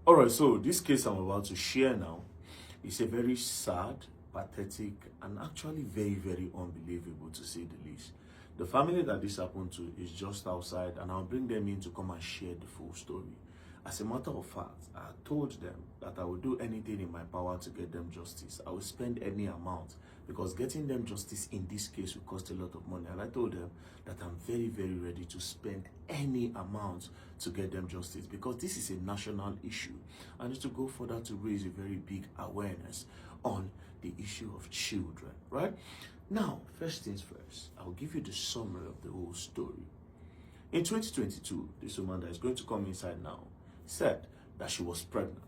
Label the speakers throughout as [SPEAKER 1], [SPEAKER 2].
[SPEAKER 1] All right, so this case I'm about to share now is a very sad, pathetic, and actually very, very unbelievable to say the least. The family that this happened to is just outside, and I'll bring them in to come and share the full story. As a matter of fact, I told them that I will do anything in my power to get them justice. I will spend any amount because getting them justice in this case will cost a lot of money. And I told them that I'm very, very ready to spend any amount to get them justice because this is a national issue. I need to go further to raise a very big awareness on the issue of children, right? Now, first things first, I'll give you the summary of the whole story. In 2022, this woman that is going to come inside now said that she was pregnant.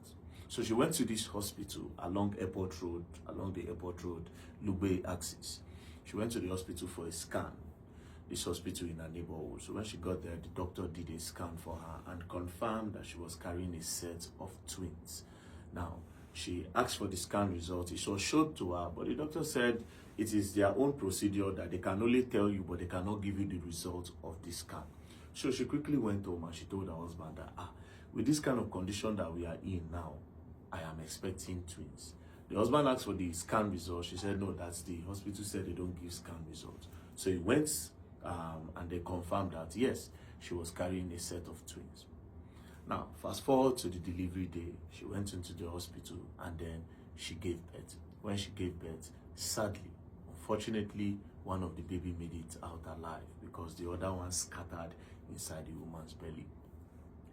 [SPEAKER 1] So she went to this hospital along the airport road, Lugbe axis. She went to the hospital for a scan, this hospital in her neighborhood. So when she got there, the doctor did a scan for her and confirmed that she was carrying a set of twins. Now, she asked for the scan result. It was showed to her, but the doctor said it is their own procedure that they can only tell you, but they cannot give you the result of the scan. So she quickly went home and she told her husband that, with this kind of condition that we are in now, I am expecting twins. The husband asked for the scan result. She said, no, that's the hospital said they don't give scan results. So he went and they confirmed that, yes, she was carrying a set of twins. Now, fast forward to the delivery day. She went into the hospital and then she gave birth. When she gave birth, sadly, unfortunately, one of the baby made it out alive because the other one scattered inside the woman's belly.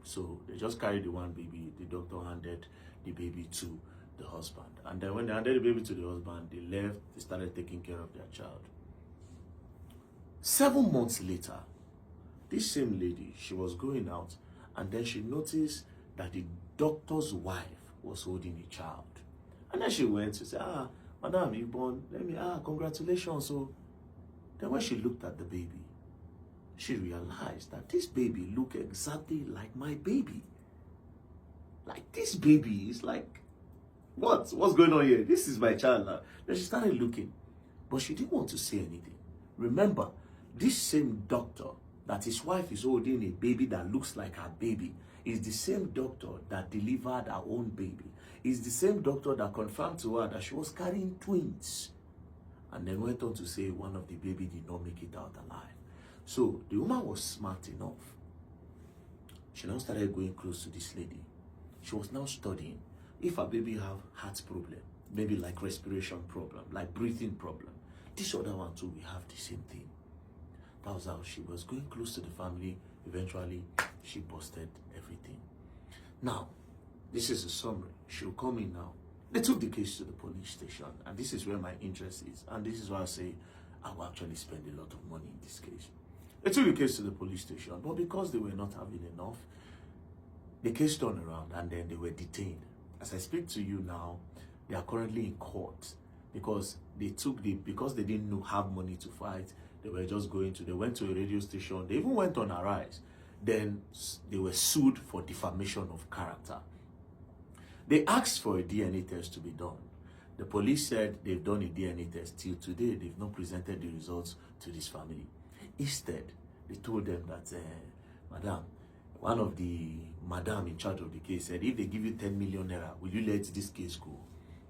[SPEAKER 1] So they just carried the one baby. The doctor handed the baby to the husband. And then when they handed the baby to the husband, they left, they started taking care of their child. 7 months later, this same lady, she was going out and then she noticed that the doctor's wife was holding a child. And then she went to say, madam, you born, congratulations. So then when she looked at the baby, she realized that this baby looked exactly like my baby. Like this baby is like, what's going on here? This is my child now. Then she started looking, but she didn't want to say anything. Remember, this same doctor that his wife is holding a baby that looks like her baby is the same doctor that delivered her own baby. Is the same doctor that confirmed to her that she was carrying twins. And then went on to say one of the baby did not make it out alive. So the woman was smart enough. She now started going close to this lady. She was now studying if her baby have heart problem, maybe like respiration problem, like breathing problem. This other one too, we have the same thing. That was how she was going close to the family. Eventually, she busted everything. Now, this is a summary. She'll come in now. They took the case to the police station, and this is where my interest is. And this is why I say I will actually spend a lot of money in this case. They took the case to the police station, but because they were not having enough, the case turned around and then they were detained. As I speak to you now, they are currently in court because they didn't have money to fight. They were just they went to a radio station. They even went on Arise. Then they were sued for defamation of character. They asked for a DNA test to be done. The police said they've done a DNA test. Till today, they've not presented the results to this family. Instead, they told them that, madam, one of the madam in charge of the case said, if they give you 10 million naira, will you let this case go?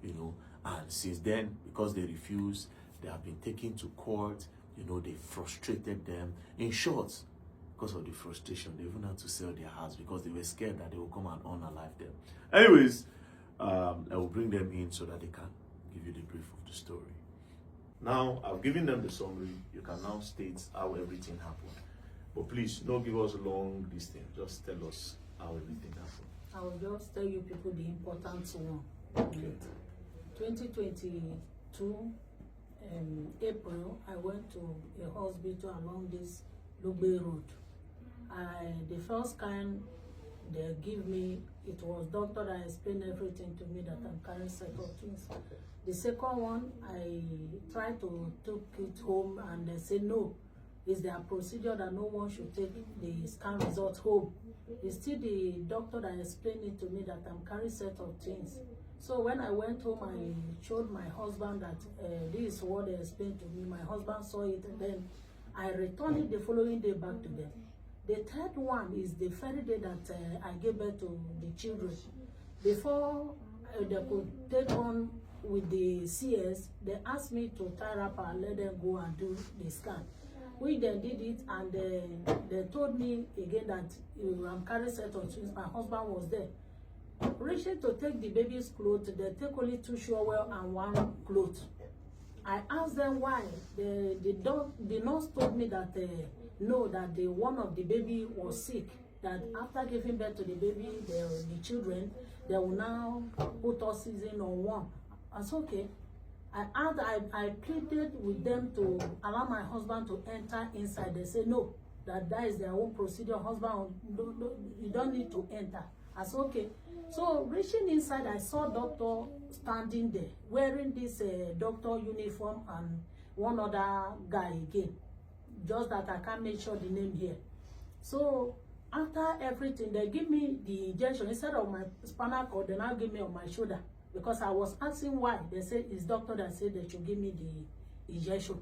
[SPEAKER 1] You know, and since then, because they refused, they have been taken to court. You know, they frustrated them. In short, because of the frustration, they even had to sell their house because they were scared that they will come and unalive them. Anyways, I will bring them in so that they can give you the brief of the story. Now, I've given them the summary. You can now state how everything happened. But please, don't give us a long distance. Just tell us how everything happened.
[SPEAKER 2] I will just tell you people the important one.
[SPEAKER 1] Okay.
[SPEAKER 2] 2022, April, I went to a hospital along this Lugbe road. The first kind they give me, it was doctor that explained everything to me that I'm carrying set of twins. The second one, I tried to take it home and they said no, it's their procedure that no one should take the scan result home. It's still the doctor that explained it to me that I'm carrying set of twins. So when I went home, I showed my husband that this is what they explained to me. My husband saw it and then I returned it the following day back to them. The third one is the very day that I gave birth to the children. Before they could take on with the CS, they asked me to tie up and let them go and do the scan. We then did it, and they told me again that I'm carrying set of twins. My husband was there. Reaching to take the baby's clothes, they take only 2 shower and 1 cloth. I asked them why. The nurse told me that no, that one of the baby was sick. That after giving birth to the baby, the children, they will now put oxygen on one. That's okay. I pleaded with them to allow my husband to enter inside. They say no, that is their own procedure. Husband, you don't need to enter. That's okay. So reaching inside, I saw doctor standing there wearing this doctor uniform and one other guy again. Just that I can't make sure the name here. So after everything, they give me the injection instead of my spinal cord. They now give me on my shoulder because I was asking why. They said it's doctor that said they should give me the injection.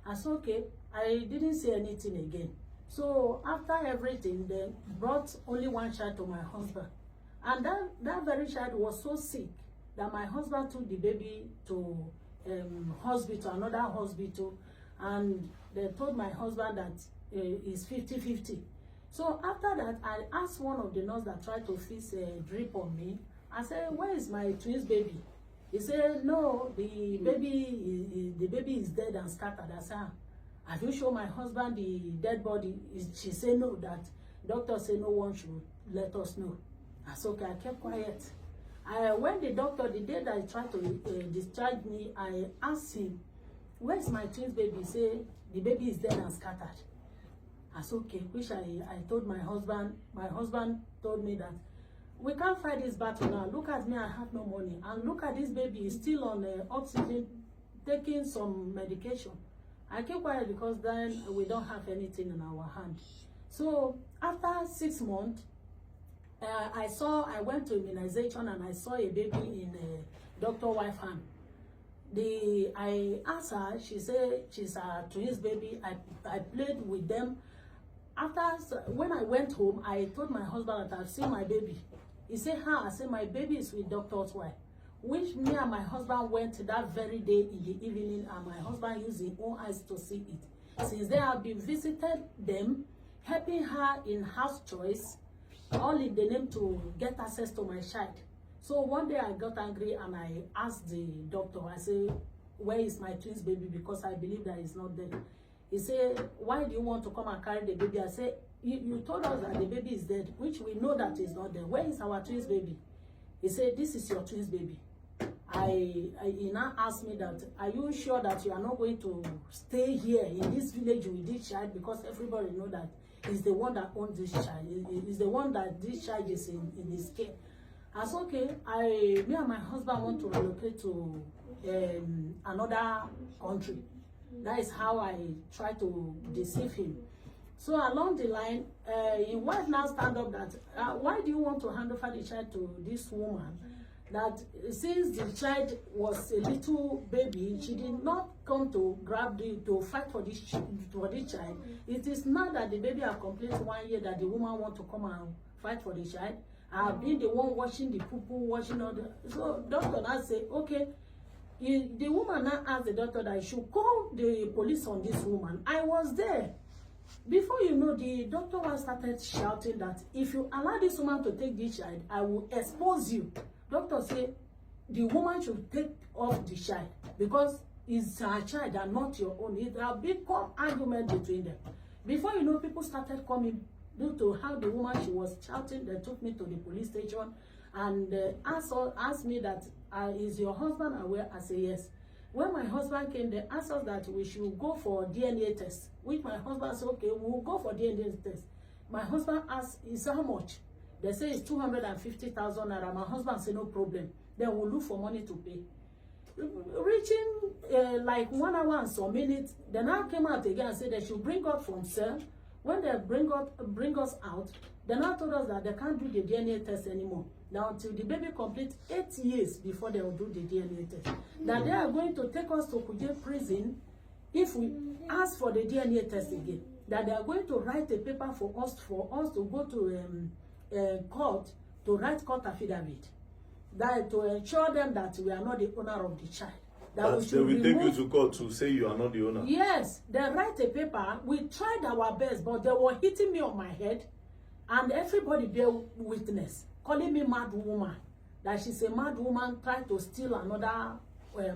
[SPEAKER 2] I said okay. I didn't say anything again. So after everything, they brought only one child to my husband. And that very child was so sick that my husband took the baby to hospital, another hospital, and they told my husband that it's 50-50. So after that, I asked one of the nurses that tried to fix a drip on me. I said, "Where is my twins baby?" He said, "No, the baby is dead and scattered." I said, "Have you shown my husband the dead body?" She said, "No, that doctor said no one should let us know." I said, okay, I kept quiet. When the doctor, the day that he tried to discharge me, I asked him, "Where's my twins baby?" He said, "The baby is dead and scattered." I said, okay, which I told my husband. My husband told me that we can't fight this battle now. Look at me, I have no money. And look at this baby, is still on oxygen, taking some medication. I kept quiet because then we don't have anything in our hand. So after 6 months, I went to immunization and I saw a baby in Dr. Wife hand. I asked her, she said she's a twins baby. I played with them. When I went home, I told my husband that I've seen my baby. He said, "How?" I said, "My baby is with Doctor's wife." Which me and my husband went that very day in the evening, and my husband used his own eyes to see it. Since then, I've been visited them, helping her in house choice, all in the name to get access to my child. So one day I got angry and I asked the doctor, I said, "Where is my twins baby?" Because I believe that it's not there. He said, "Why do you want to come and carry the baby?" I said, you told us that the baby is dead, which we know that is not there. Where is our twins baby? He said, "This is your twins baby." He now asked me that, "Are you sure that you are not going to stay here in this village with this child?" Because everybody know that is the one that owns this child. Is the one that this child is in his care. I said, okay, me and my husband want to relocate to another country. That is how I try to deceive him. So along the line, his wife now stand up that, "Why do you want to hand over the child to this woman? That since the child was a little baby, she did not come to to fight for this child. It is now that the baby has completed 1 year that the woman want to come and fight for the child. I've been the one watching the poo-poo, watching all the..." So doctor now say, okay. The woman now asked the doctor that he should call the police on this woman. I was there. Before you know, the doctor started shouting that if you allow this woman to take this child, I will expose you. Doctor said the woman should take off the child because it's her child and not your own. It will become argument between them. Before you know, people started coming due to how the woman, she was shouting. They took me to the police station and asked me that, "Is your husband aware?" I said, "Yes." When my husband came, they asked us that we should go for DNA test, which my husband said, okay, we'll go for DNA test. My husband asked, "Is how much?" They say it's 250,000 naira. My husband said, "No problem. Then we'll look for money to pay." Reaching like 1 hour and some minutes, they now came out again and said they should bring us from cell. When they bring us out, they now told us that they can't do the DNA test anymore. Now until the baby completes 8 years before they will do the DNA test. That they are going to take us to Kuje prison if we ask for the DNA test again. That they are going to write a paper for us to go to court to write court affidavit. that to ensure them that we are not the owner of the child. That
[SPEAKER 1] That
[SPEAKER 2] we
[SPEAKER 1] they
[SPEAKER 2] should
[SPEAKER 1] will take you
[SPEAKER 2] remove.
[SPEAKER 1] to court to say you are not the owner.
[SPEAKER 2] Yes, they write a paper. We tried our best, but they were hitting me on my head, and everybody bear witness, calling me mad woman. That she's a mad woman trying to steal another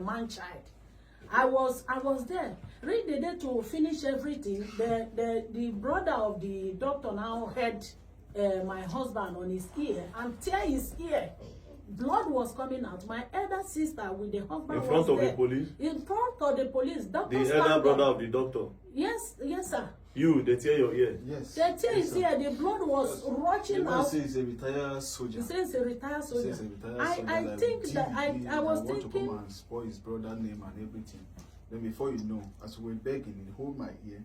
[SPEAKER 2] man child. I was there. Read the day to finish everything. The brother of the doctor now had my husband on his ear and tear his ear. Blood was coming out. My elder sister with the husband
[SPEAKER 1] In front
[SPEAKER 2] was
[SPEAKER 1] of
[SPEAKER 2] there.
[SPEAKER 1] the police?
[SPEAKER 2] In front of the police. Doctor
[SPEAKER 1] The elder brother of the doctor?
[SPEAKER 2] Yes, sir.
[SPEAKER 1] You, they tear your ear?
[SPEAKER 3] Yes.
[SPEAKER 2] They tear his ear. The blood was rushing
[SPEAKER 3] The
[SPEAKER 2] out.
[SPEAKER 3] man says he's a retired soldier.
[SPEAKER 2] He says a retired
[SPEAKER 3] He
[SPEAKER 2] soldier.
[SPEAKER 3] says he's a retired soldier.
[SPEAKER 2] I think that I was
[SPEAKER 3] want to
[SPEAKER 2] thinking.
[SPEAKER 3] come and spoil his brother's name and everything. Then before you know, as we were begging, he hold my ear,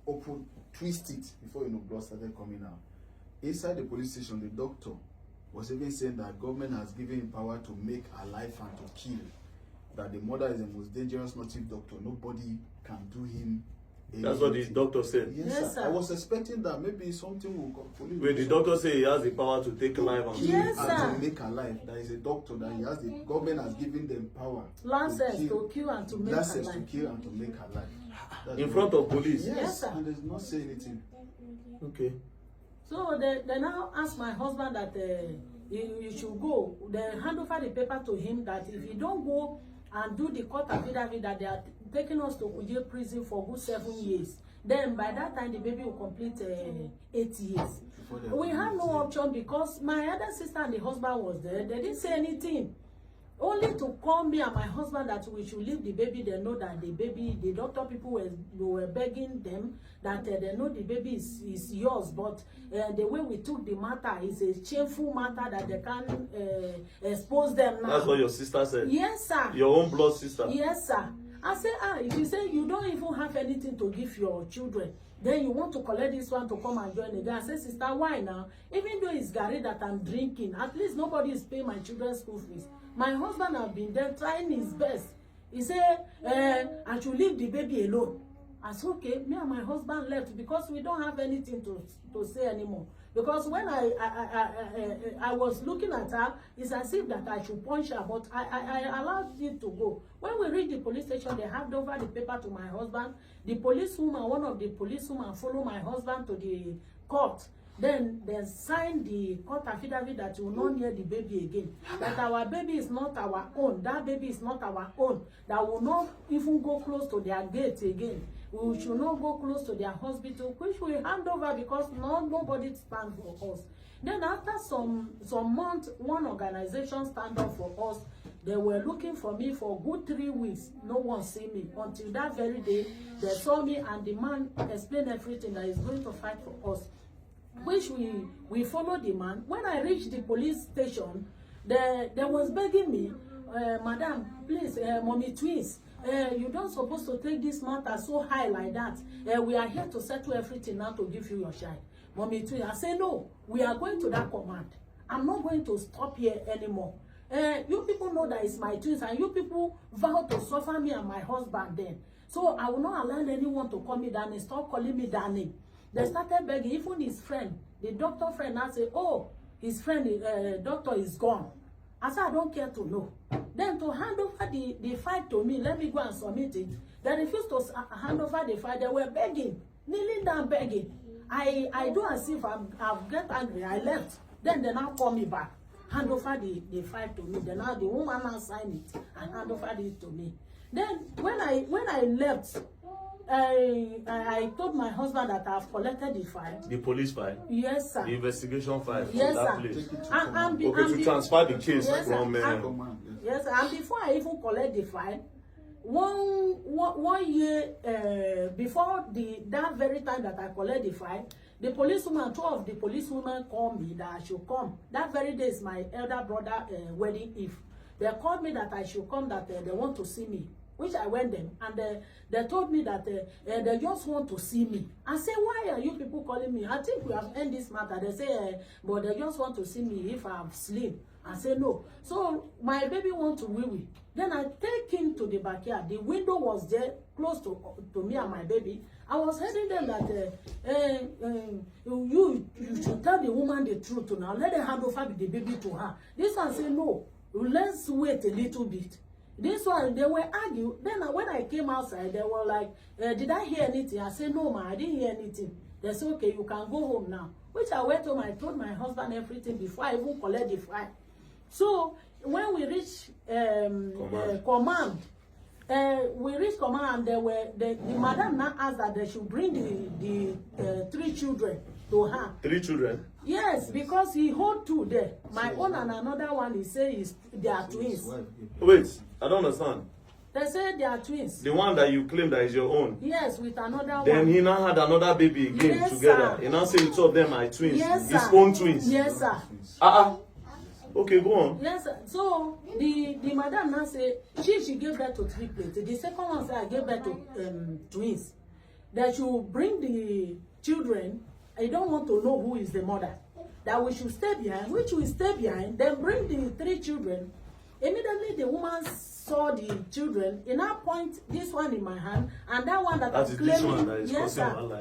[SPEAKER 3] open, twist it. Before you know, blood started coming out. Inside the police station, the doctor was even saying that government has given him power to make alive and to kill. That the mother is the most dangerous native doctor. Nobody can do him.
[SPEAKER 1] That's what the doctor said.
[SPEAKER 3] Yes, sir. I was expecting that maybe something will come.
[SPEAKER 1] Wait, the doctor say he has the power to take life and
[SPEAKER 3] kill
[SPEAKER 2] Yes,
[SPEAKER 3] and
[SPEAKER 2] sir.
[SPEAKER 3] to make alive. There is a doctor that he has. The government has given them power.
[SPEAKER 2] License to kill and to make
[SPEAKER 3] License to
[SPEAKER 2] alive.
[SPEAKER 3] kill and to make alive. That's
[SPEAKER 1] in
[SPEAKER 3] what-
[SPEAKER 1] front of police?
[SPEAKER 3] Yes,
[SPEAKER 2] Yes, sir.
[SPEAKER 3] and does not say anything.
[SPEAKER 1] Okay.
[SPEAKER 2] So they now ask my husband that you should go. They hand over the paper to him that if you don't go and do the court affidavit that they are taking us to Kuje prison for good 7 years, then by that time the baby will complete 8 years.
[SPEAKER 3] Before they
[SPEAKER 2] We had no
[SPEAKER 3] yeah.
[SPEAKER 2] option because my other sister and the husband was there. They didn't say anything. Only to call me and my husband that we should leave the baby. They know that the baby, the doctor people were begging them that they know the baby is yours, but the way we took the matter is a shameful matter that they can't expose them now.
[SPEAKER 1] That's what your sister said?
[SPEAKER 2] Yes, sir.
[SPEAKER 1] Your own blood sister?
[SPEAKER 2] Yes, sir. I say, if you say you don't even have anything to give your children, then you want to collect this one to come and join again. I say, sister, why now? Even though it's Gary that I'm drinking, at least nobody is paying my children's school fees. My husband have been there trying his best. He said, I should leave the baby alone. I said, okay, me and my husband left because we don't have anything to say anymore. Because when I was looking at her, it's as if that I should punch her, but I allowed it to go. When we reached the police station, they handed over the paper to my husband. The policewoman, one of the policewomen, followed my husband to the court. Then they signed the court affidavit that we will not near the baby again. That our baby is not our own. That baby is not our own. That will not even go close to their gate again. We should not go close to their hospital, which we hand over because nobody stands for us. Then after some months, one organization stand up for us. They were looking for me for good 3 weeks. No one see me. Until that very day, they saw me and the man explained everything that he's going to fight for us. Which we followed the man. When I reached the police station, they was begging me, Madam, please, mommy twins, you don't supposed to take this matter so high like that. We are here to settle everything now to give you your child. Mommy twins, I say no, we are going to that command. I'm not going to stop here anymore. You people know that it's my twins and you people vow to suffer me and my husband then. So I will not allow anyone to call me that name. Stop calling me that name. They started begging, even his friend, the doctor friend, now say, oh, his friend, doctor is gone. I said, I don't care to know. Then to hand over the file to me, let me go and submit it. They refused to hand over the file. They were begging, kneeling down begging. I do as if I've get angry. I left. Then they now call me back. Hand over the file to me. Then now the woman now signed it and hand over it to me. Then when I left, I told my husband that I've collected the file.
[SPEAKER 1] The police file?
[SPEAKER 2] Yes, sir.
[SPEAKER 1] The investigation file?
[SPEAKER 2] Yes,
[SPEAKER 1] that
[SPEAKER 2] sir.
[SPEAKER 1] place?
[SPEAKER 2] To
[SPEAKER 1] transfer the case
[SPEAKER 2] yes,
[SPEAKER 1] from...
[SPEAKER 2] yes, and before I even collect the file, one year before that very time that I collect the file, the policewoman, 2 of the policewomen called me that I should come. That very day is my elder brother wedding eve. They called me that I should come, that they want to see me. Which I went them, and they told me that they just want to see me. I said, why are you people calling me? I think we have ended this matter. They say, but they just want to see me if I'm slim. I said, no. So my baby want to wee-wee. Then I take him to the backyard. The window was there, close to me and my baby. I was telling them that you should tell the woman the truth now. Let her hand over the baby to her. This one said, no. let's wait a little bit. This one, they were arguing. Then when I came outside, they were like, did I hear anything? I said, no, ma, I didn't hear anything. They said, okay, you can go home now. Which I went home, I told my husband everything before I even collect the file. So when we reached command, we reached command, and the madam now asked that they should bring the 3 children to her.
[SPEAKER 1] 3 children?
[SPEAKER 2] Yes, because he hold 2 there. My own and another one, he say they are twins.
[SPEAKER 1] Wait, I don't understand.
[SPEAKER 2] They say they are twins.
[SPEAKER 1] The one that you claim that is your own?
[SPEAKER 2] Yes, with another
[SPEAKER 1] then
[SPEAKER 2] one.
[SPEAKER 1] He now had another baby again
[SPEAKER 2] Yes,
[SPEAKER 1] together.
[SPEAKER 2] sir.
[SPEAKER 1] He now say the 2 of them are twins.
[SPEAKER 2] Yes,
[SPEAKER 1] His
[SPEAKER 2] sir.
[SPEAKER 1] own twins.
[SPEAKER 2] Yes, sir.
[SPEAKER 1] Okay, go on.
[SPEAKER 2] Yes, sir. So the madam now say she gave birth to 3 plates. The second one say I gave birth to twins. That should bring the children. I don't want to know who is the mother. That we should stay behind, which we stay behind, then bring the 3 children. Immediately the woman saw the children. In that point, this one in my hand, and that one that I'm claiming.
[SPEAKER 1] This one that is
[SPEAKER 2] yes, sir.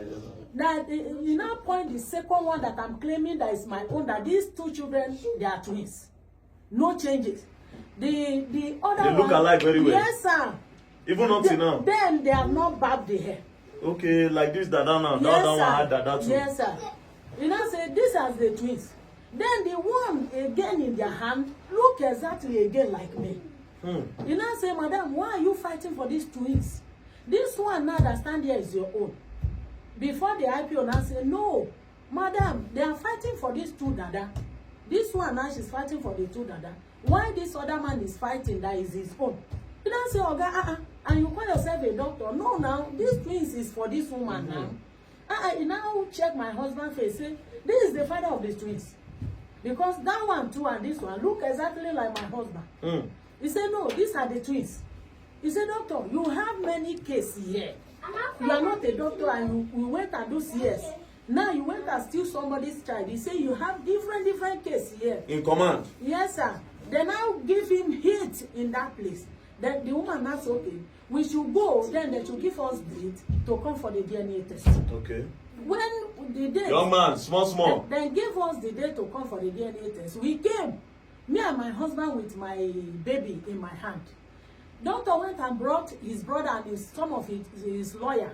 [SPEAKER 2] That in that point, the second one that I'm claiming that is my own, that these 2 children, they are twins. No changes. The other
[SPEAKER 1] they look
[SPEAKER 2] one,
[SPEAKER 1] alike very well.
[SPEAKER 2] Yes, sir.
[SPEAKER 1] Even up to now.
[SPEAKER 2] Then they have not barbed the hair.
[SPEAKER 1] Okay, like this Dada now.
[SPEAKER 2] Yes,
[SPEAKER 1] The other
[SPEAKER 2] sir.
[SPEAKER 1] one had Dada too.
[SPEAKER 2] Yes, sir. You know, say this as the twins. Then the one again in their hand look exactly again like me. You know, say, madam, why are you fighting for these twins? This one now that stand here is your own. Before the IPO now say, no, madam, they are fighting for these 2 Dada. This one now she's fighting for the 2 Dada. Why this other man is fighting that is his own? You don't say, Oga, and you call yourself a doctor. No, now, these twins is for this woman now. You now check my husband's face, say, this is the father of the twins. Because that one too and this one look exactly like my husband. He said, no, these are the twins. He said, doctor, you have many cases here. You are not a doctor and you went and do CS. Now you went and steal somebody's child. He said, you have different cases here.
[SPEAKER 1] In command?
[SPEAKER 2] Yes, sir. They now give him hit in that place. Then the woman now said, okay, we should go, then they should give us date to come for the DNA test.
[SPEAKER 1] Okay.
[SPEAKER 2] When the day...
[SPEAKER 1] Young man, small.
[SPEAKER 2] Then give us the day to come for the DNA test. We came, me and my husband with my baby in my hand. Doctor went and brought his brother and some of his lawyer.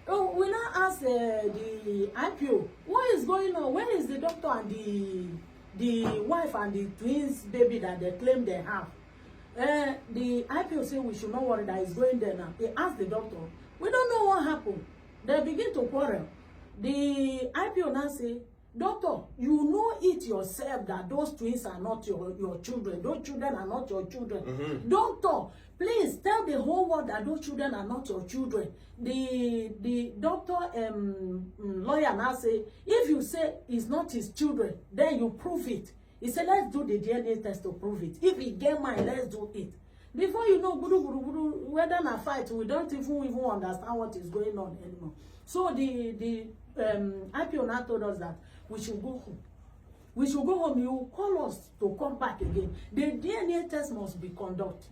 [SPEAKER 2] Oh, we now ask the IPO, what is going on? Where is the doctor and the wife and the twins baby that they claim they have? The IPO say we should not worry that he's going there now. They asked the doctor, we don't know what happened. They begin to quarrel. The IPO now say, doctor, you know it yourself that those twins are not your children. Those children are not your children. Doctor, please tell the whole world that those children are not your children. The doctor lawyer now say, if you say it's not his children, then you prove it. He said, let's do the DNA test to prove it. If he get mine, let's do it. Before you know, whether in a fight, we don't even understand what is going on anymore. So the IPO now told us that we should go home. We should go home. You call us to come back again. The DNA test must be conducted.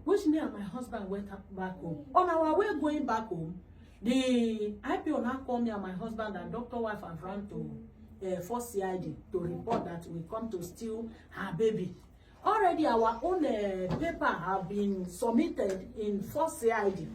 [SPEAKER 2] Which me and my husband went back home. On our way going back home, the IPO now called me and my husband and Dr. Wife and ran to First CID to report that we come to steal her baby. Already our own paper have been submitted in First CID.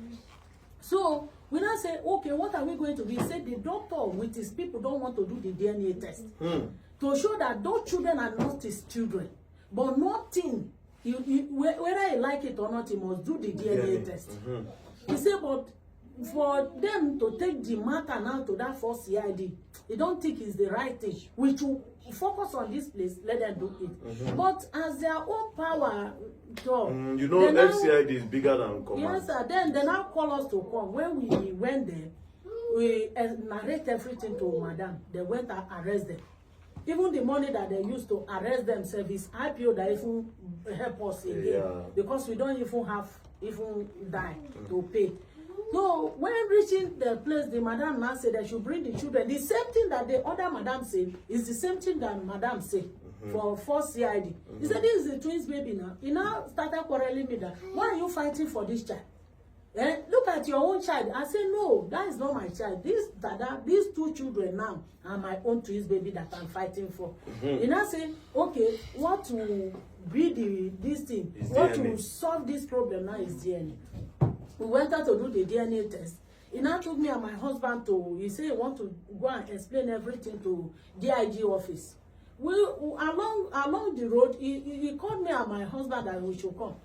[SPEAKER 2] So we now say, okay, what are we going to do? He said the doctor with his people don't want to do the DNA test to show that those children are not his children. But nothing, whether he like it or not, he must do the DNA test. He said, but for them to take the matter now to that First CID, they don't think it's the right thing. We should focus on this place, let them do it. But as their own power,
[SPEAKER 1] you know, FCID is bigger than command.
[SPEAKER 2] Yes, sir. Then they now call us to come. When we went there, we narrate everything to madam. They went and arrest them. Even the money that they used to arrest themselves is IPO that even help us again. Because we don't even have die to pay. So when reaching the place, the madam now said they should bring the children. The same thing that the other madam said is the same thing that madam said for First CID. He said, this is the twins baby now. He now started quarreling me that, why are you fighting for this child? Look at your own child. I say, no, that is not my child. These two children now are my own twins baby that I'm fighting for. And I say, okay, what to be this thing, what to solve this problem now is DNA. We went out to do the DNA test. He now took me and my husband to, he said he want to go and explain everything to DIG office. Along the road, he called me and my husband that we should come.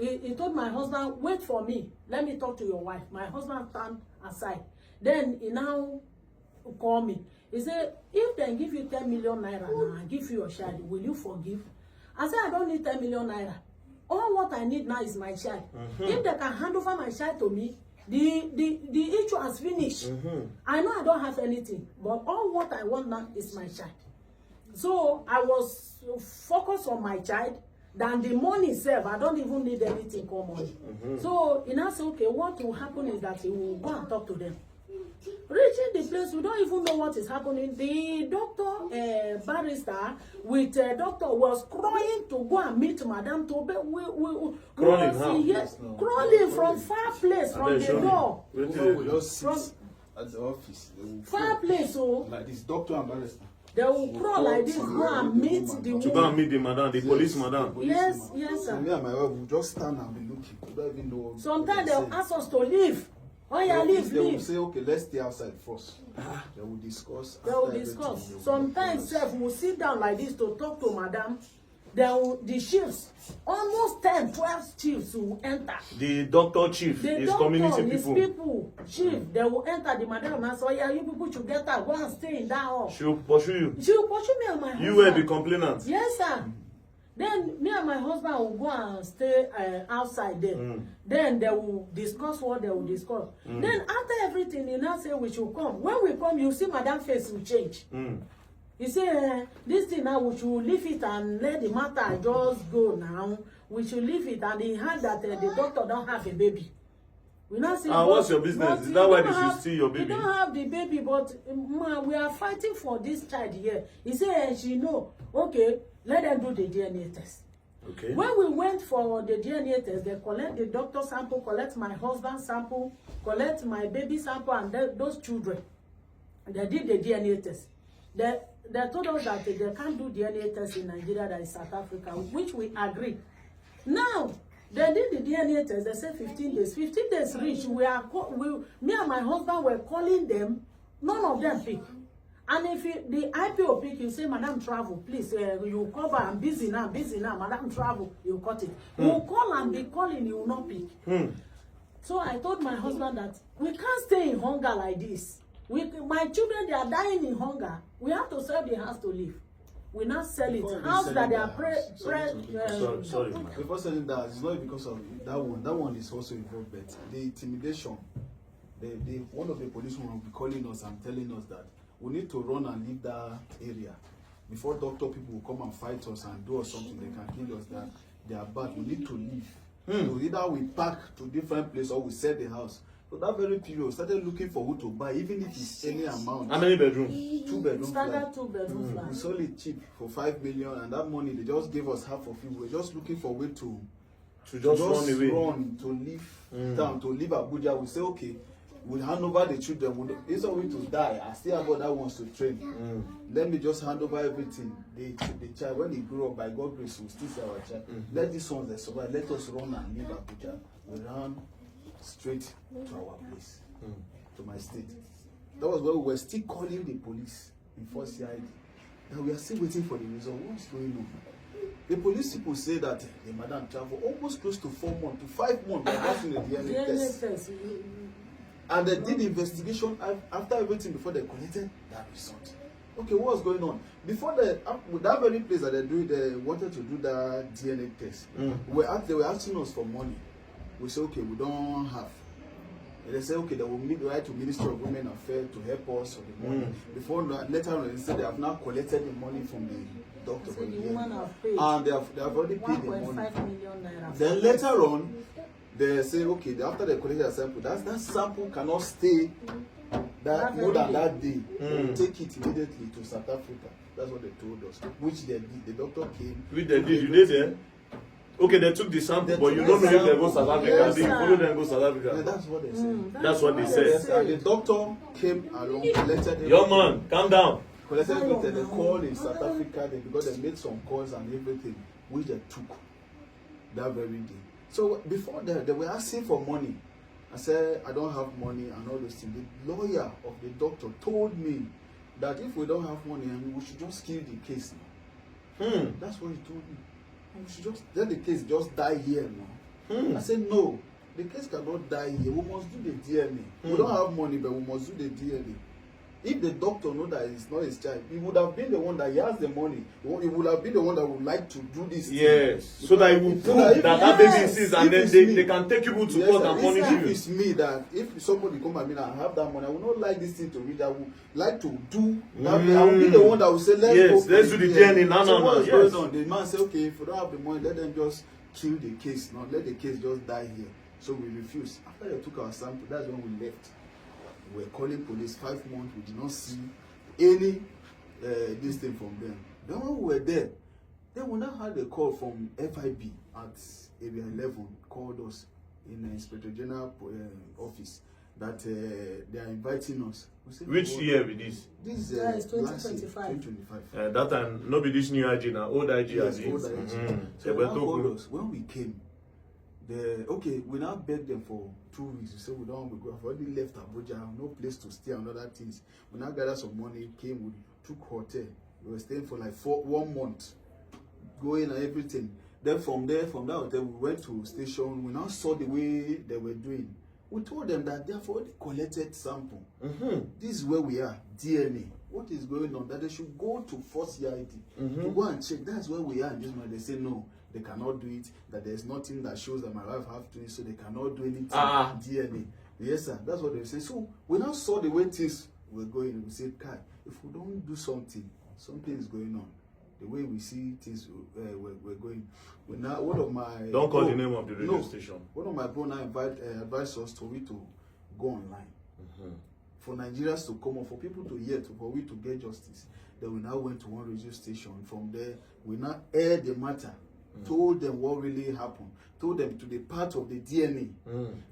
[SPEAKER 2] He told my husband, wait for me. Let me talk to your wife. My husband stand aside. Then he now call me. He said, if they give you 10 million naira now and give you your child, will you forgive? I said, I don't need 10 million naira. All what I need now is my child. If they can hand over my child to me, the issue has finished. I know I don't have anything, but all what I want now is my child. So I was focused on my child. Than the money itself, I don't even need anything called money. So in answer, okay, what will happen is that he will go and talk to them. Reaching the place, we don't even know what is happening. The doctor, barrister, with doctor was crying to go and meet Madame Tobe. Crawling from far place from the door.
[SPEAKER 3] We just sit at the office.
[SPEAKER 2] Far place, so
[SPEAKER 3] like this doctor and barrister.
[SPEAKER 2] They will crawl like this, go and meet the woman.
[SPEAKER 1] To go and meet the madam, the police madam.
[SPEAKER 2] Yes, sir.
[SPEAKER 3] So me and my wife will just stand and be looking. We don't even know.
[SPEAKER 2] Sometimes they will ask us to leave. Oh yeah, leave.
[SPEAKER 3] They will say, okay, let's stay outside first. They will discuss.
[SPEAKER 2] They will discuss. Sometimes we will sit down like this to talk to madam. The chiefs, almost 10, 12 chiefs will enter.
[SPEAKER 1] The doctor chief, his community people.
[SPEAKER 2] Chief, they will enter the madam and say, oh yeah, you people should get out, go and stay in that hall.
[SPEAKER 1] She will pursue you.
[SPEAKER 2] She will pursue me and my husband.
[SPEAKER 1] You were the complainant.
[SPEAKER 2] Yes, sir. Then me and my husband will go and stay outside there. Then they will discuss what they will discuss. Then after everything, you now say we should come. When we come, you see madam face will change. You say, this thing now, we should leave it and let the matter just go now. We should leave it. And he heard that the doctor don't have a baby. We now say,
[SPEAKER 1] what's your business? Is that why they should see your baby?
[SPEAKER 2] You don't have the baby, but we are fighting for this child here. He said, she know, okay, let them do the DNA test.
[SPEAKER 1] Okay.
[SPEAKER 2] When we went for the DNA test, they collect the doctor sample, collect my husband's sample, collect my baby sample, and those children. They did the DNA test. They told us that they can't do DNA test in Nigeria, that is South Africa, which we agree. Now, they did the DNA test, they said 15 days. 15 days reach, me and my husband were calling them, none of them pick. And if the IPO pick, you say, Madam Travel, please, you cover, I'm busy now, Madam Travel, you cut it. You call and be calling, you will not pick. So I told my husband that we can't stay in hunger like this. My children, they are dying in hunger. We have to sell the house to live. We now sell it. House that they are
[SPEAKER 1] sorry.
[SPEAKER 3] Before selling that, it's not because of that one. That one is also involved, but the intimidation. One of the policemen will be calling us and telling us that we need to run and leave that area before doctor people will come and fight us and do us something. They can kill us. That they are bad. We need to leave. So either we pack to different place or we sell the house. So that very period, we started looking for who to buy, even if it's any amount.
[SPEAKER 1] How many bedrooms?
[SPEAKER 3] 2 bedrooms.
[SPEAKER 2] Standard 2 bedroom flat.
[SPEAKER 3] We sold it cheap for 5 million, and that money they just gave us half of it. We were just looking for a way to
[SPEAKER 1] just run away.
[SPEAKER 3] To leave town, to leave Abuja. We say, okay, we'll hand over the children. Instead of to die, I still have other ones to train. Let me just hand over everything. The child, when he grew up, by God's grace, will still see our child. Let these ones that survive, let us run and leave Abuja. We ran straight to our place, to my state. That was why we were still calling the police in 4th CID. Now we are still waiting for the result. What's going on? The police people say that the madam traveled almost close to 4 months, to 5 months by passing the DNA test. And they did the investigation after everything before they collected that result. Okay, what's going on? Before with that very place that they wanted to do that DNA test, they were asking us for money. We say, okay, we don't have. And they say, okay, they will write to Ministry of Women Affairs to help us with the money. Before later on, they said they have now collected the money from the doctor.
[SPEAKER 2] So the woman have paid.
[SPEAKER 3] And they have already paid the money.
[SPEAKER 2] 1.5 million naira.
[SPEAKER 3] Then later on, they say, okay, after they collected the sample, that sample cannot stay more than that day. Take it immediately to South Africa. That's what they told us. Which they did. The doctor came.
[SPEAKER 1] Which they did? You did there? Okay, they took the sample,
[SPEAKER 3] They
[SPEAKER 1] but
[SPEAKER 3] took
[SPEAKER 1] you
[SPEAKER 3] the
[SPEAKER 1] don't know if they
[SPEAKER 3] sample.
[SPEAKER 1] go South Africa.
[SPEAKER 2] Yes,
[SPEAKER 1] They
[SPEAKER 2] sir.
[SPEAKER 1] follow them go South
[SPEAKER 3] Yeah,
[SPEAKER 1] Africa.
[SPEAKER 3] that's what they say.
[SPEAKER 1] That's what they said.
[SPEAKER 3] Yes, and the doctor came along, collected
[SPEAKER 1] Your
[SPEAKER 3] everything.
[SPEAKER 1] man, calm down.
[SPEAKER 3] Collected everything. They called in South Africa because they made some calls and everything, which they took that very day. So before that, they were asking for money. I said, I don't have money and all those things. The lawyer of the doctor told me that if we don't have money, and we should just kill the case now. That's what he told me. And we should just let the case just die here now. I said, no, the case cannot die here. We must do the DNA. We don't have money, but we must do the DNA. If the doctor know that it's not his child, he would have been the one that he has the money. He would have been the one that would like to do this.
[SPEAKER 1] Yes, so that it will prove that baby is his, and then they can take people to court and punish
[SPEAKER 3] If
[SPEAKER 1] you.
[SPEAKER 3] it's me that if somebody come at me and I have that money, I would not like this thing to read. I would like to do that. I will be the one that will say, let's
[SPEAKER 1] do the DNA now.
[SPEAKER 3] So what is
[SPEAKER 1] Yes.
[SPEAKER 3] going on? The man say, okay, if you don't have the money, let them just kill the case. Not let the case just die here. So we refused. After they took our sample, that's when we left. We were calling police 5 months. We did not see any this thing from them. Then when we were there, then we now had a call from FIB at area 11, called us in the Inspector General office that they are inviting us. We said,
[SPEAKER 1] Which year with this?
[SPEAKER 3] This
[SPEAKER 2] Yeah, it's
[SPEAKER 3] last year,
[SPEAKER 2] 2025.
[SPEAKER 3] 2025.
[SPEAKER 1] That time, no be this new IG now, old IG.
[SPEAKER 3] Yes,
[SPEAKER 1] as
[SPEAKER 3] old
[SPEAKER 1] in.
[SPEAKER 3] IG.
[SPEAKER 1] Mhm.
[SPEAKER 3] So they now called us. When we came, we now begged them for 2 weeks. We said we don't want to go. I've already left Abuja, no place to stay and other things. We now gathered some money, came, we took hotel. We were staying for like 1 month, going and everything. Then from that hotel, we went to station. We now saw the way they were doing. We told them that they have already collected sample. This is where we are, DNA. What is going on? That they should go to First CID to go and check. That's where we are in this moment. They say no, they cannot do it. That there's nothing that shows that my wife have to it, so they cannot do anything. DNA. Yes, sir. That's what they say. So we now saw the way things were going, and we said, Kai, if we don't do something, something is going on. The way we see things we're going. Now, one of my
[SPEAKER 1] Don't call the name of the radio station.
[SPEAKER 3] One of my bro now advised us to go online. For Nigerians to come up, for people to hear, for we to get justice. Then we now went to one radio station. From there, we now aired the matter, told them what really happened, told them to the part of the DNA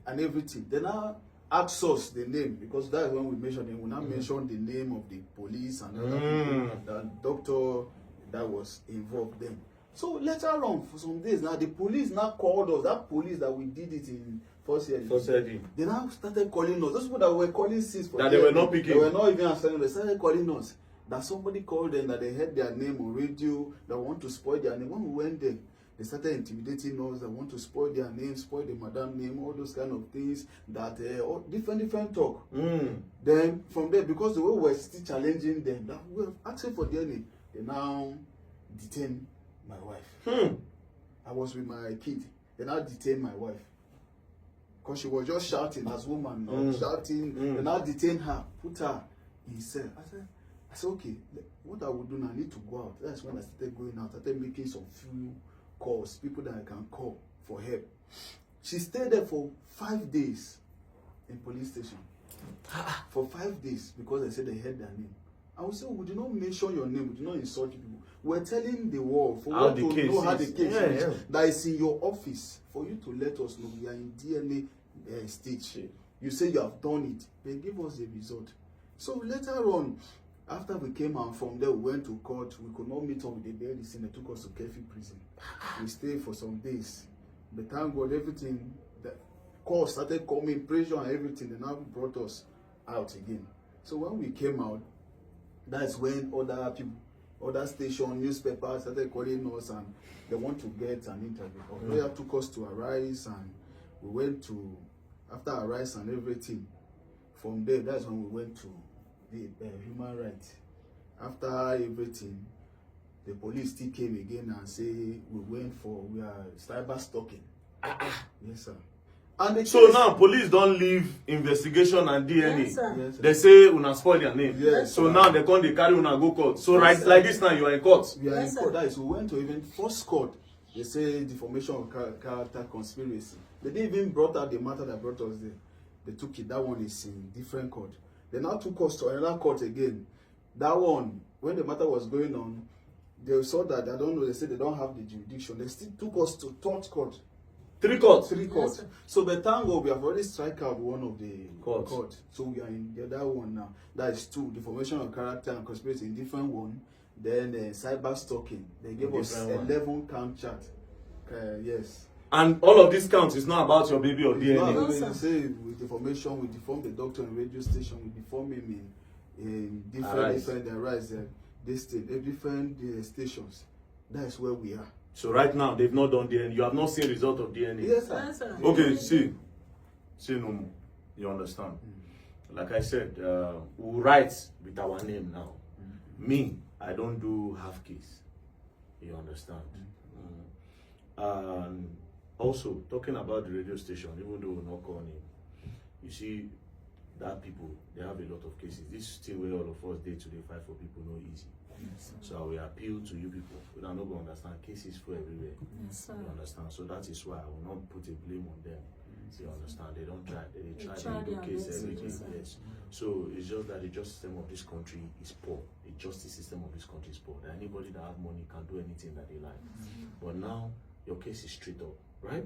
[SPEAKER 3] and everything. They now asked us the name, because that's when we mentioned them. We now mentioned the name of the police and other people, the doctor that was involved then. So later on, for some days now, the police now called us. That police that we did it in First CID. They now started calling us. Those people that were calling since for
[SPEAKER 1] that they were not picking.
[SPEAKER 3] They were not even answering. They started calling us. That somebody called them, that they heard their name on radio, that want to spoil their name. When we went there, they started intimidating us. They want to spoil their name, spoil the madam name, all those kind of things. That different talk. Then from there, because the way we were still challenging them, that we were asking for DNA, they now detained my wife. I was with my kid. They now detained my wife. Because she was just shouting as woman, shouting. They now detained her, put her in cell. I said, okay, what I would do now, I need to go out. That's when I started going out. I started making some few calls, people that I can call for help. She stayed there for 5 days in police station. For 5 days, because they said they heard their name. I would say, we do not mention your name, we do not insult people. We're telling the world for
[SPEAKER 1] how
[SPEAKER 3] what
[SPEAKER 1] the
[SPEAKER 3] to
[SPEAKER 1] case
[SPEAKER 3] know how the
[SPEAKER 1] is.
[SPEAKER 3] case is. That is in your office, for you to let us know we are in DNA stage. You say you have done it, they give us the result. So later on, after we came out from there, we went to court. We could not meet up with the bail. They took us to Kefi prison. We stayed for some days. But thank God, everything, the court started coming, pressure and everything, and now brought us out again. So when we came out, that's when other people, other station, newspapers started calling us, and they want to get an interview. Our lawyer took us to Arise, and we went to, after Arise and everything, from there, that's when we went to the human rights. After everything, the police still came again and say we are cyber stalking. Yes, sir. And
[SPEAKER 1] So now police don't leave investigation and DNA.
[SPEAKER 2] Yes, sir.
[SPEAKER 3] Yes, sir.
[SPEAKER 1] They say una spoil their name.
[SPEAKER 3] Yes,
[SPEAKER 1] so
[SPEAKER 3] sir.
[SPEAKER 1] now they come, they carry una go court. So
[SPEAKER 3] Yes,
[SPEAKER 1] right
[SPEAKER 3] sir.
[SPEAKER 1] like this now you are in court.
[SPEAKER 3] We are
[SPEAKER 2] Yes,
[SPEAKER 3] in
[SPEAKER 2] sir.
[SPEAKER 3] court. That is, we went to even first court. They say defamation of character, conspiracy. They didn't even brought out the matter that brought us there. They took it. That one is in different court. They now took us to another court again. That one, when the matter was going on, they saw that, I don't know, they said they don't have the jurisdiction. They still took us to third court.
[SPEAKER 1] 3 courts.
[SPEAKER 3] 3 courts.
[SPEAKER 2] sir.
[SPEAKER 3] So but thank God we have already strike out one of the
[SPEAKER 1] Courts.
[SPEAKER 3] court. So we are in the other one now. That is 2. Defamation of character and conspiracy in different one. Then cyber stalking. They gave us
[SPEAKER 1] Different one.
[SPEAKER 3] 11 count chat. Yes.
[SPEAKER 1] And all of these counts is not about your baby or
[SPEAKER 3] It's
[SPEAKER 1] DNA.
[SPEAKER 3] not
[SPEAKER 2] No,
[SPEAKER 3] even
[SPEAKER 2] sir.
[SPEAKER 3] say with defamation, we deform the doctor in radio station, we deform him in different
[SPEAKER 1] Arise.
[SPEAKER 3] different Arise, this thing, different stations. That is where we are.
[SPEAKER 1] So right now they've not done DNA. You have not seen result of DNA.
[SPEAKER 3] Yes, sir.
[SPEAKER 2] Yes, sir.
[SPEAKER 1] Okay, see no more. You understand? Like I said, we'll write with our name now. Me, I don't do half case. You understand? And also, talking about the radio station, even though we're not calling him, you see, that people, they have a lot of cases. This thing where all of us day to day fight for people no easy. So I will appeal to you people. We are not going to understand cases for everywhere.
[SPEAKER 2] Yes, sir.
[SPEAKER 1] You understand? So that is why I will not put a blame on them. You understand? They don't try. They try
[SPEAKER 2] try
[SPEAKER 1] to do
[SPEAKER 2] their
[SPEAKER 1] case
[SPEAKER 2] best,
[SPEAKER 1] every day.
[SPEAKER 2] yes, sir.
[SPEAKER 1] Yes. So it's just that the justice system of this country is poor. The justice system of this country is poor. That anybody that has money can do anything that they like. But now your case is straight up, right?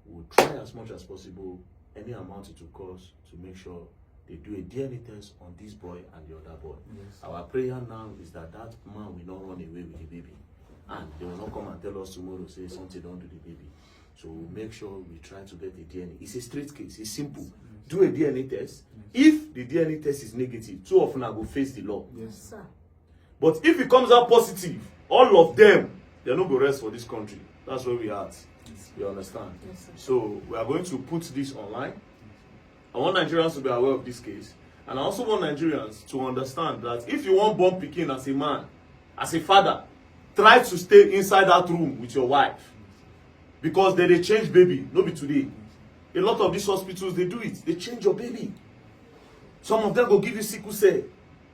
[SPEAKER 1] We'll try as much as possible, any amount it will cost, to make sure they do a DNA test on this boy and the other boy.
[SPEAKER 3] Yes.
[SPEAKER 1] Our prayer now is that that man will not run away with the baby, and they will not come and tell us tomorrow, say something don't do the baby. So we'll make sure we try to get the DNA. It's a straight case. It's simple. Do a DNA test. If the DNA test is negative, 2 of them will face the law.
[SPEAKER 2] Yes,
[SPEAKER 3] Yes.
[SPEAKER 2] sir.
[SPEAKER 1] But if it comes out positive, all of them, they're not going to rest for this country. That's where we are at. You understand?
[SPEAKER 2] Yes, sir.
[SPEAKER 1] So we are going to put this online. I want Nigerians to be aware of this case. And I also want Nigerians to understand that if you want born Pekin as a man, as a father, try to stay inside that room with your wife. Because they change baby, no be today. A lot of these hospitals, they do it. They change your baby. Some of them go give you sickle cell,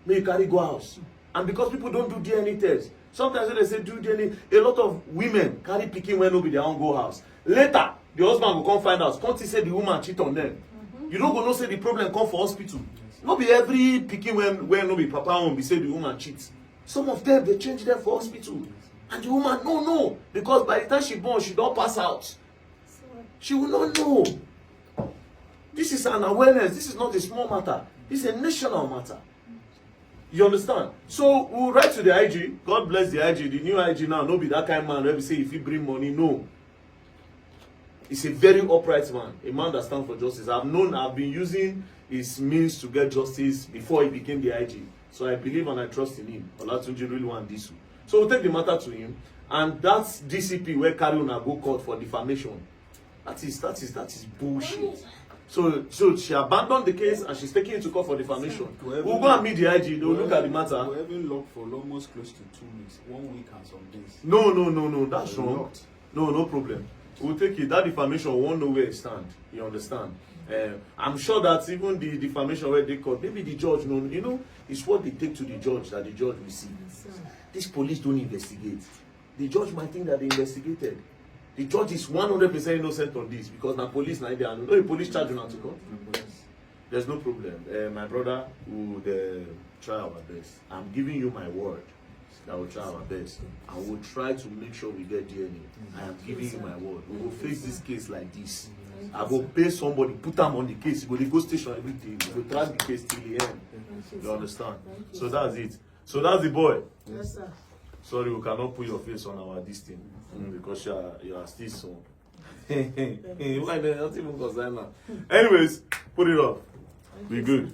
[SPEAKER 1] may you carry go house. And because people don't do DNA tests, sometimes when they say do DNA, a lot of women carry Pekin when no be their own go house. Later, the husband will come find out. Can't he say the woman cheat on them? You don't go no say the problem come for hospital. No be every Pekin when no be papa own be say the woman cheats. Some of them, they change them for hospital. And the woman, no. Because by the time she born, she don't pass out. She will not know. This is an awareness. This is not a small matter. This is a national matter. You understand? So we'll write to the IG. God bless the IG. The new IG now, no be that kind of man where we say if he bring money, no. He's a very upright man. A man that stands for justice. I've been using his means to get justice before he became the IG. So I believe and I trust in him. Olatunji really want this. So we'll take the matter to him. And that's DCP where carry on a go court for defamation. That is bullshit. So she abandoned the case and she's taking it to court for defamation. We'll go and meet the IG. They'll look at the matter.
[SPEAKER 3] We're even locked for almost close to 2 weeks, 1 week and some days.
[SPEAKER 1] No. That's
[SPEAKER 3] We're
[SPEAKER 1] wrong.
[SPEAKER 3] locked.
[SPEAKER 1] No problem. We'll take it. That defamation won't know where it stand. You understand? I'm sure that even the defamation where they caught, maybe the judge know. You know, it's what they take to the judge that the judge will see.
[SPEAKER 2] Yes, sir.
[SPEAKER 1] These police don't investigate. The judge might think that they investigated. The judge is 100% innocent on this because now police now they are no police charge you to court. There's no problem. My brother will try our best. I'm giving you my word that we'll try our best and we'll try to make sure we get DNA. I am giving you my word. We will face this case like this. I will pay somebody, put them on the case. Go go station everything. We will track the case till the end. You understand? So that's it. So that's the boy.
[SPEAKER 2] Yes, sir.
[SPEAKER 1] Sorry, we cannot put your face on our this thing because you are still so. Why not even concern now? Anyways, put it up. We good.